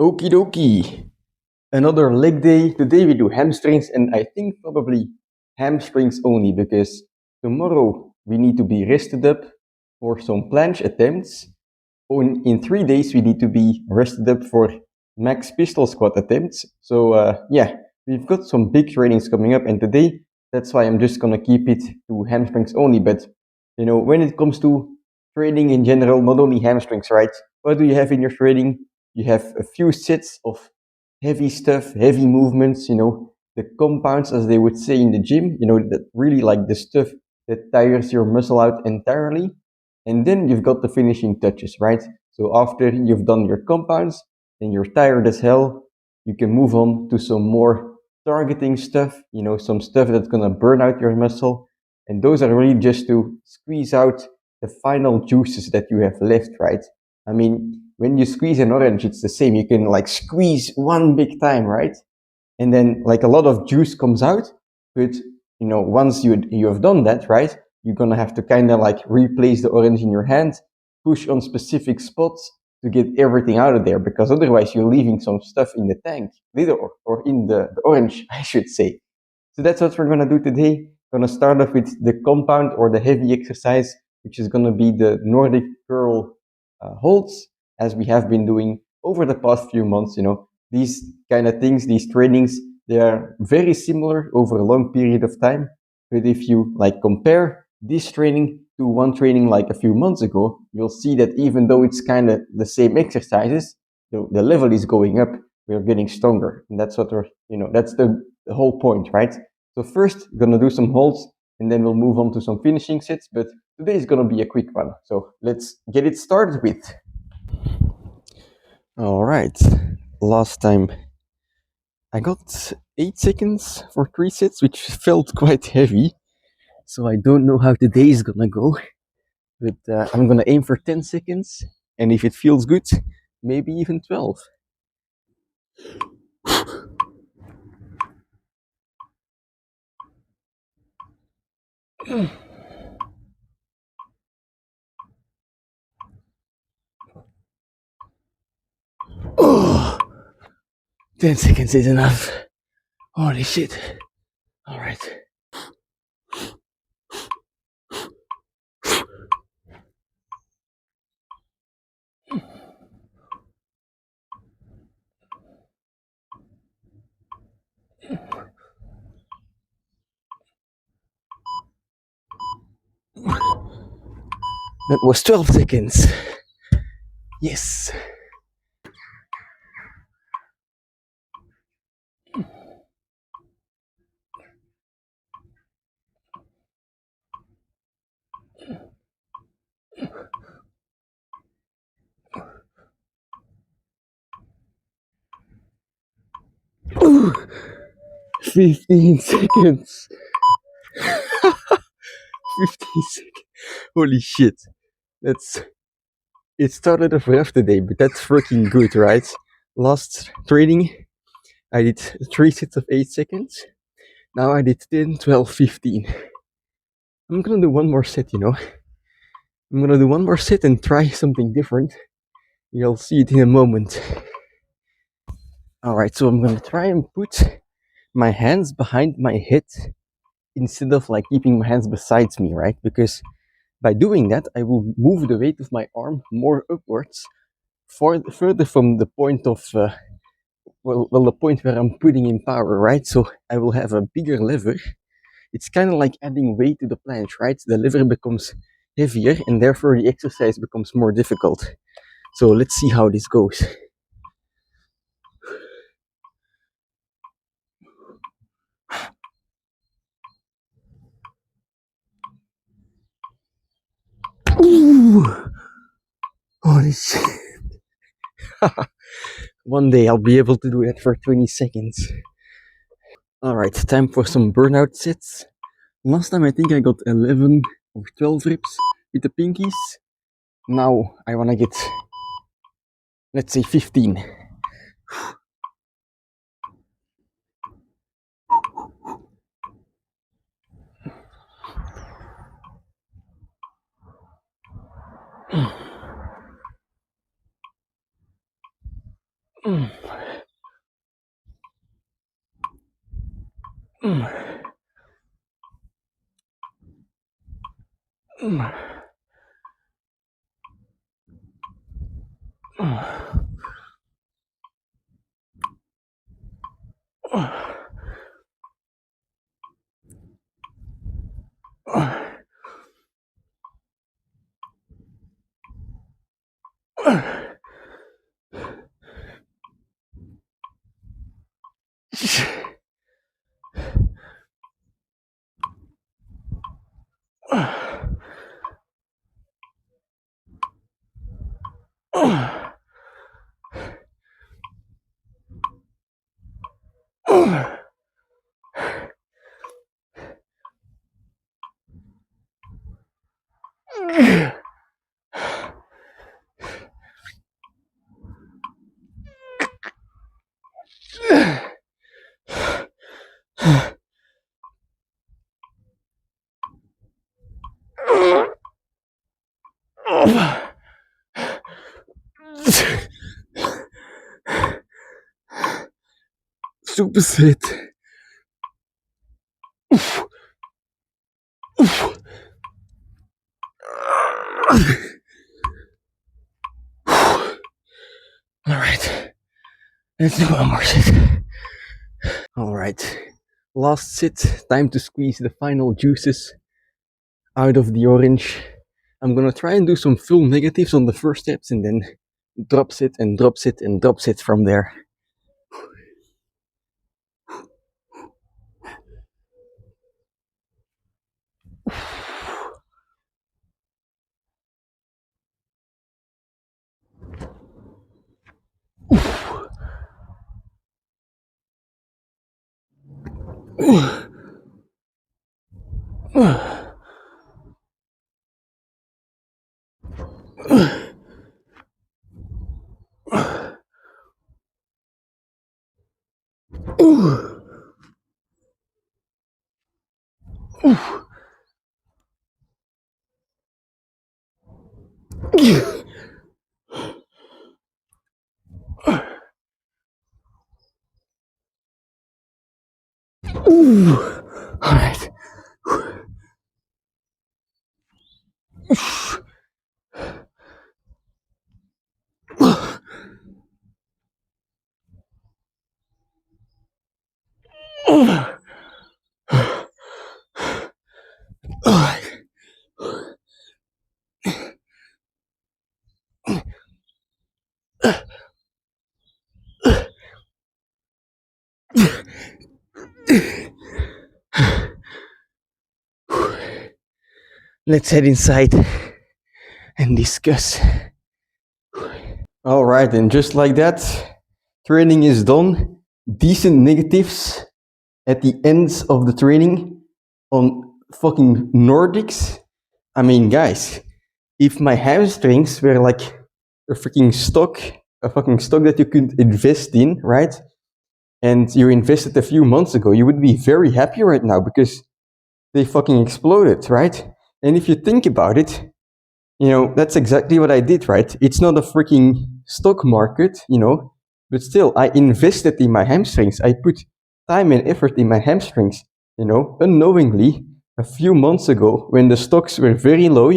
Okie dokie. Another leg day. Today we do hamstrings, and I think probably hamstrings only because tomorrow we need to be rested up for some planche attempts. In 3 days we need to be rested up for max pistol squat attempts. So yeah, we've got some big trainings coming up, and today that's why I'm just gonna keep it to hamstrings only. But when it comes to training in general, not only hamstrings, right? What do you have in your training? You have a few sets of heavy stuff, heavy movements, the compounds, as they would say in the gym, that really like the stuff that tires your muscle out entirely. And then you've got the finishing touches, right? So after you've done your compounds and you're tired as hell, you can move on to some more targeting stuff, some stuff that's gonna burn out your muscle. And those are really just to squeeze out the final juices that you have left, right? I mean, when you squeeze an orange, it's the same. You can like squeeze one big time, right? And then like a lot of juice comes out. But once you have done that, right, you're gonna have to kind of like replace the orange in your hand, push on specific spots to get everything out of there, because otherwise you're leaving some stuff in the tank, or in the orange, I should say. So that's what we're gonna do today. Gonna start off with the compound or the heavy exercise, which is gonna be the Nordic curl holds, as we have been doing over the past few months. These kind of things, these trainings, they are very similar over a long period of time. But if you like compare this training to one training like a few months ago, you'll see that even though it's kind of the same exercises, the level is going up. We're getting stronger, and that's what that's the whole point, right? So first, gonna do some holds, and then we'll move on to some finishing sets. But today is gonna be a quick one, so let's get it started with. All right, last time I got 8 seconds for 3 sets, which felt quite heavy. So I don't know how today is gonna go, but I'm gonna aim for 10 seconds, and if it feels good, maybe even 12. Oh, 10 seconds is enough. Holy shit. All right. That was 12 seconds. Yes. Ooh, 15 seconds. 15 seconds. Holy shit. It started off rough today, but that's freaking good, right? Last training, I did 3 sets of 8 seconds. Now I did 10, 12, 15. I'm gonna do one more set, I'm gonna do one more set and try something different. You'll see it in a moment. Alright, so I'm gonna try and put my hands behind my head instead of like keeping my hands beside me, right? Because by doing that, I will move the weight of my arm more upwards, further from the point of, the point where I'm putting in power, right? So I will have a bigger lever. It's kind of like adding weight to the planche, right? The lever becomes heavier, and therefore the exercise becomes more difficult. So let's see how this goes. Ooh! Holy shit. One day I'll be able to do that for 20 seconds. Alright, time for some burnout sets. Last time I think I got 11 or 12 reps with the pinkies. Now I wanna get, let's say, 15. Super sweet. Alright, let's do one more sit. Alright, last sit. Time to squeeze the final juices out of the orange. I'm gonna try and do some full negatives on the first steps and then drop sit and drop sit and drop sit from there. Alright. Let's head inside and discuss. Alright, and just like that, training is done. Decent negatives at the ends of the training on fucking Nordics. I mean, guys, if my hamstrings were like a fucking stock that you could invest in, right? And you invested a few months ago, you would be very happy right now because they fucking exploded, right? And if you think about it, that's exactly what I did, right? It's not a freaking stock market, but still, I invested in my hamstrings. I put time and effort in my hamstrings, unknowingly. A few months ago, when the stocks were very low,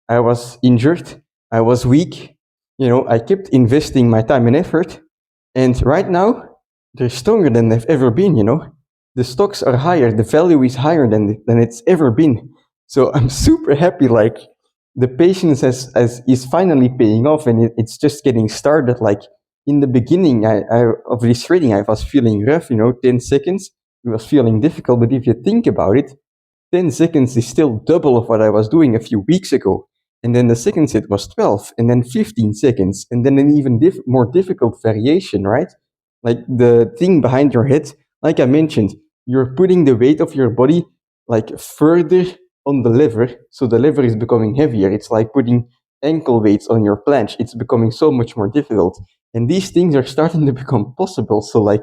I was injured, I was weak, I kept investing my time and effort, and right now, they're stronger than they've ever been, The stocks are higher, the value is higher than it's ever been. So I'm super happy, like, the patience is finally paying off, and it's just getting started. Like, in the beginning of this trading, I was feeling rough, 10 seconds, it was feeling difficult, but if you think about it, 10 seconds is still double of what I was doing a few weeks ago. And then the second set was 12, and then 15 seconds, and then an even more difficult variation, right? Like the thing behind your head, like I mentioned, you're putting the weight of your body like further on the lever, so the lever is becoming heavier. It's like putting ankle weights on your planche. It's becoming so much more difficult. And these things are starting to become possible. So like,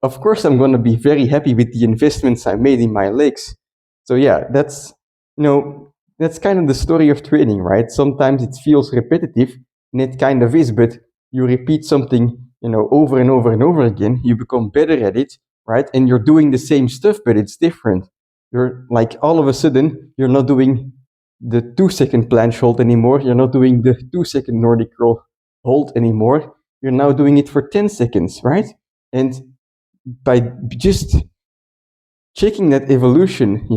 of course I'm going to be very happy with the investments I made in my legs. So yeah, that's kind of the story of training, right? Sometimes it feels repetitive, and it kind of is, but you repeat something over and over and over again, you become better at it, right? And you're doing the same stuff, but it's different. You're like, all of a sudden, you're not doing the 2 second planche hold anymore. You're not doing the 2 second Nordic roll hold anymore. You're now doing it for 10 seconds, right? And by just checking that evolution,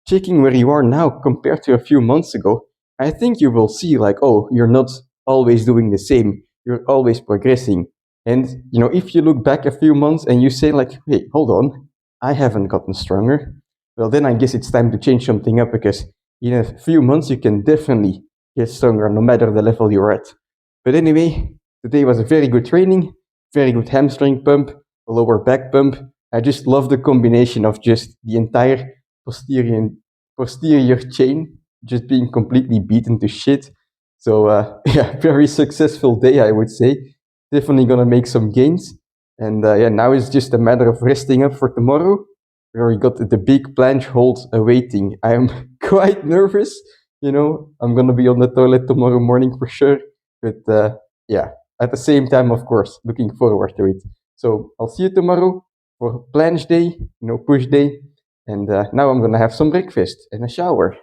checking where you are now compared to a few months ago, I think you will see like, oh, you're not always doing the same. You're always progressing. And, if you look back a few months and you say like, hey, hold on, I haven't gotten stronger. Well, then I guess it's time to change something up, because in a few months you can definitely get stronger no matter the level you're at. But anyway, today was a very good training, very good hamstring pump, lower back pump. I just love the combination of just the entire posterior chain just being completely beaten to shit. So yeah, very successful day, I would say. Definitely gonna make some gains. And yeah, now it's just a matter of resting up for tomorrow, where we got the big planche holds awaiting. I am quite nervous. I'm gonna be on the toilet tomorrow morning for sure. But yeah, at the same time, of course, looking forward to it. So I'll see you tomorrow for planche day, push day. And now I'm gonna have some breakfast and a shower.